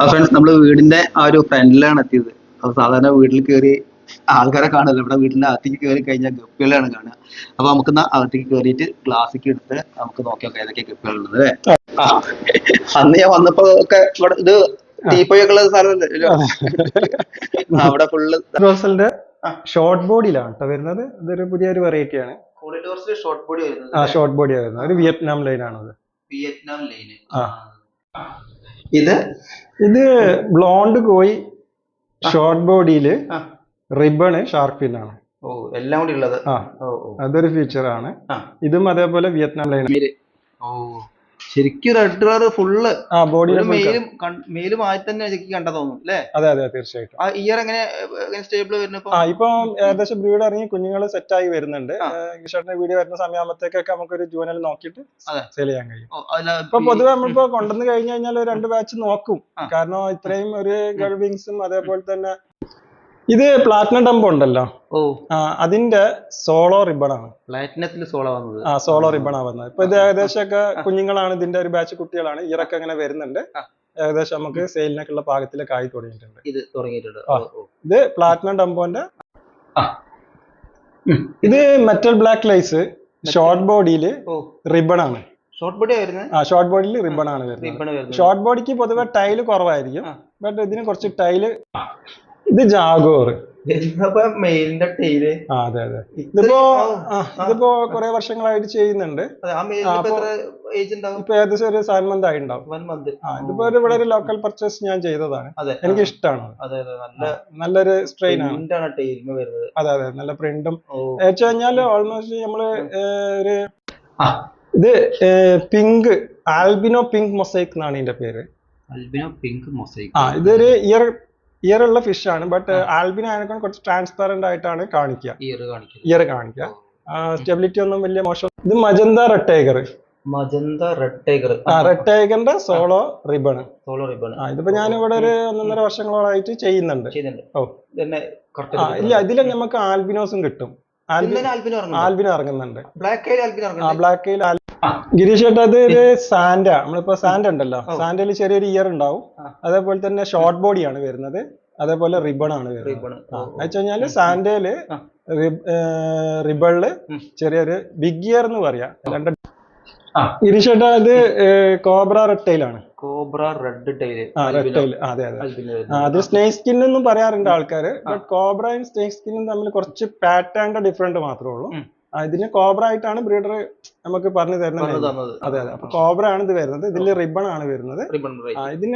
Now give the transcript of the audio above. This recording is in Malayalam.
ഫ്രണ്ട്സ് നമ്മൾ വീടിന്റെ ആ ഒരു ഫ്രണ്ടിലാണ് എത്തിയത്. അപ്പൊ സാധാരണ വീട്ടിൽ കയറി ആൾക്കാരെ കാണല്ലോ, ഇവിടെ വീടിന്റെ അകത്തേക്ക് കയറി കഴിഞ്ഞാൽ ഗപ്പികളാണ് കാണുക. അപ്പൊ നമുക്ക് അകത്തേക്ക് കയറിയിട്ട് ഗ്ലാസ്സിക്ക് എടുത്ത് നമുക്ക് നോക്കി നോക്കാം ഏതൊക്കെ ഗപ്പികളുള്ളത് അല്ലേ. ആ അന്ന് ഞാൻ വന്നപ്പോ ഒക്കെ ഇവിടെ ഇത് തീപ്പൊയൊക്കെ ഉള്ള സ്ഥലമല്ലേ അവിടെ ഫുള്ള് റോസലിന്റെ ഷോർട്ട് ബോഡിയിലാണ് കേട്ടോ വരുന്നത്. ഇതൊരു പുതിയൊരു വെറൈറ്റി ആണ്. ഷോർട്ട് ബോഡി വരുന്നത്. ഷോർട്ട് ബോഡി വരുന്നത് ഒരു വിയറ്റ്നാം ലൈൻ ആണത്. Vietnam line. ഇത് ബ്ലോണ്ട് കോയി ഷോർട്ട് ബോഡിയില് റിബണ് ഷാർക്ക് ഫിൻ ആണ്. ഓ എല്ലാം കൂടി ഉള്ളത്. അതൊരു ഫീച്ചർ ആണ്. ഇതും അതേപോലെ വിയറ്റ്നാം ലൈൻ. ഓ ശരിക്കും റെഡ് കളർ ഫുള്ള് ബോഡിയിൽ മെയിലും ആയി തന്നെ ശരിക്കും കണ്ടാ തോന്നും അല്ലേ? അതെ അതെ തീർച്ചയായിട്ടും. ഇയർ എങ്ങനെ സ്റ്റേബിൾ വരുന്നത്? ഇപ്പൊ ഏകദേശം ബ്രീഡ് ഇറങ്ങി കുഞ്ഞുങ്ങൾ സെറ്റ് ആയി വരുന്നുണ്ട്. ഈശ്വരന്റെ വീഡിയോ വരുന്ന സമയമാകുമ്പോഴത്തേക്കൊക്കെ നമുക്കൊരു ജൂനിൽ നോക്കിയിട്ട് സെയിൽ ചെയ്യാൻ കഴിയും. ഇപ്പൊ പൊതുവെ നമ്മളിപ്പോ കൊണ്ടുവന്ന് കഴിഞ്ഞു കഴിഞ്ഞാൽ 2 ബാച്ച് നോക്കും. കാരണം ഇത്രയും ഒരു ഗൾ വിങ്സും അതേപോലെ തന്നെ ഇത് പ്ലാറ്റിനം ഡംബോ ഉണ്ടല്ലോ, അതിന്റെ സോളോ റിബൺ ആണ്. പ്ലാറ്റിനത്തിൽ സോളോ വന്നത്. സോളോ റിബൺ ആ വന്നത്. ഇപ്പൊ ഇത് ഏകദേശം ഒക്കെ കുഞ്ഞുങ്ങളാണ്, ഇതിന്റെ ഒരു ബാച്ച് കുട്ടികളാണ്. ഇയറൊക്കെ അങ്ങനെ വരുന്നുണ്ട്. ഏകദേശം നമുക്ക് സെയിലിനൊക്കെയുള്ള പാകത്തിലൊക്കെ ആയി തുടങ്ങിയിട്ടുണ്ട്. ഇത് പ്ലാറ്റിനം ഡംബോന്റെ. ഇത് മെറ്റൽ ബ്ലാക്ക് ലൈസ് ഷോർട്ട് ബോഡിയില് റിബൺ ആണ്. ഷോർട്ട് ബോഡി വരുന്നത്. ഷോർട്ട് ബോഡിയിൽ റിബൺ ആണ് വരുന്നത്. ഷോർട്ട് ബോഡിക്ക് പൊതുവെ ടൈല് കുറവായിരിക്കും, ബട്ട് ഇതിന് കുറച്ച് ടൈല്. ഇത് ജാഗോർ. മെയിലിന്റെ ടൈല്. അതെ അതെ. ഇതിപ്പോ കുറെ വർഷങ്ങളായിട്ട് ചെയ്യുന്നുണ്ട്. ഇപ്പൊ ഏകദേശം ഒരു 7 മന്ത് ആയി ഉണ്ടാവും. ഇതിപ്പോ ഇവിടെ ഒരു ലോക്കൽ പർച്ചേസ് ഞാൻ ചെയ്തതാണ്. എനിക്ക് ഇഷ്ടമാണ്. നല്ലൊരു സ്ട്രെയിൻ ആണ്. അതെ അതെ നല്ല പ്രിന്റും വെച്ച് കഴിഞ്ഞാല് ഓൾമോസ്റ്റ് നമ്മള് ഒരു ഇത് പിങ്ക് ആൽബിനോ പിങ്ക് മൊസൈക്ക് എന്നാണ് ഇതിന്റെ പേര്. Albino pink mosaic. ഇതൊരു ഇയർ ഉള്ള ഫിഷ് ആണ്. ബട്ട് ആൽബിനോ അതിനെക്കാൾ കുറച്ച് ട്രാൻസ്പെറന്റ് ആയിട്ടാണ് കാണിക്കുക. ഇയർ കാണിക്കുക. സ്റ്റെബിലിറ്റി ഒന്നും വലിയ മോശം. ഇത് മജന്ത റെഡ് ടൈഗർ. റെഡ് ടൈഗറിന്റെ സോളോ റിബൺ. ഇതിപ്പോ ഞാൻ ഇവിടെ ഒരു 1.5 വർഷങ്ങളോളായിട്ട് ചെയ്യുന്നുണ്ട്. ഇല്ല ഇതിൽ നമുക്ക് ആൽബിനോസും കിട്ടും. ആൽബിനോ ഇറങ്ങുന്നുണ്ട്. ബ്ലാക്ക് ഗിരീഷ് ചേട്ടാ, അത് ഒരു സാൻഡ. നമ്മളിപ്പോ സാൻഡ് ഉണ്ടല്ലോ, സാൻഡയിൽ ചെറിയൊരു ഇയർ ഉണ്ടാവും. അതേപോലെ തന്നെ ഷോർട്ട് ബോഡിയാണ് വരുന്നത്. അതേപോലെ റിബൺ ആണ് വരുന്നത്. വെച്ച് കഴിഞ്ഞാല് സാൻഡയില് റിബണില് ചെറിയൊരു ബിഗ് ഇയർ എന്ന് പറയാം. ഗിരീഷ് ചേട്ടാ, അത് കോബ്ര റെഡ് ടൈലാണ്. Red tile. അതെ അതെ. അത് സ്നേക് സ്കിൻ എന്നും പറയാറുണ്ട് ആൾക്കാര്. ബട്ട് കോബ്രയും സ്നേക് സ്കിന്നും തമ്മിൽ കുറച്ച് പാറ്റേണിന്റെ ഡിഫറൻറ്റ് മാത്രമേ ഉള്ളൂ. ഇതിന് കോബ്ര ആയിട്ടാണ് ബ്രീഡർ നമുക്ക് പറഞ്ഞു തരുന്നത്. അതെ അതെ. അപ്പൊ കോബ്ര ആണ് ഇത് വരുന്നത്. ഇതില് റിബൺ ആണ് വരുന്നത്. ഇതിന്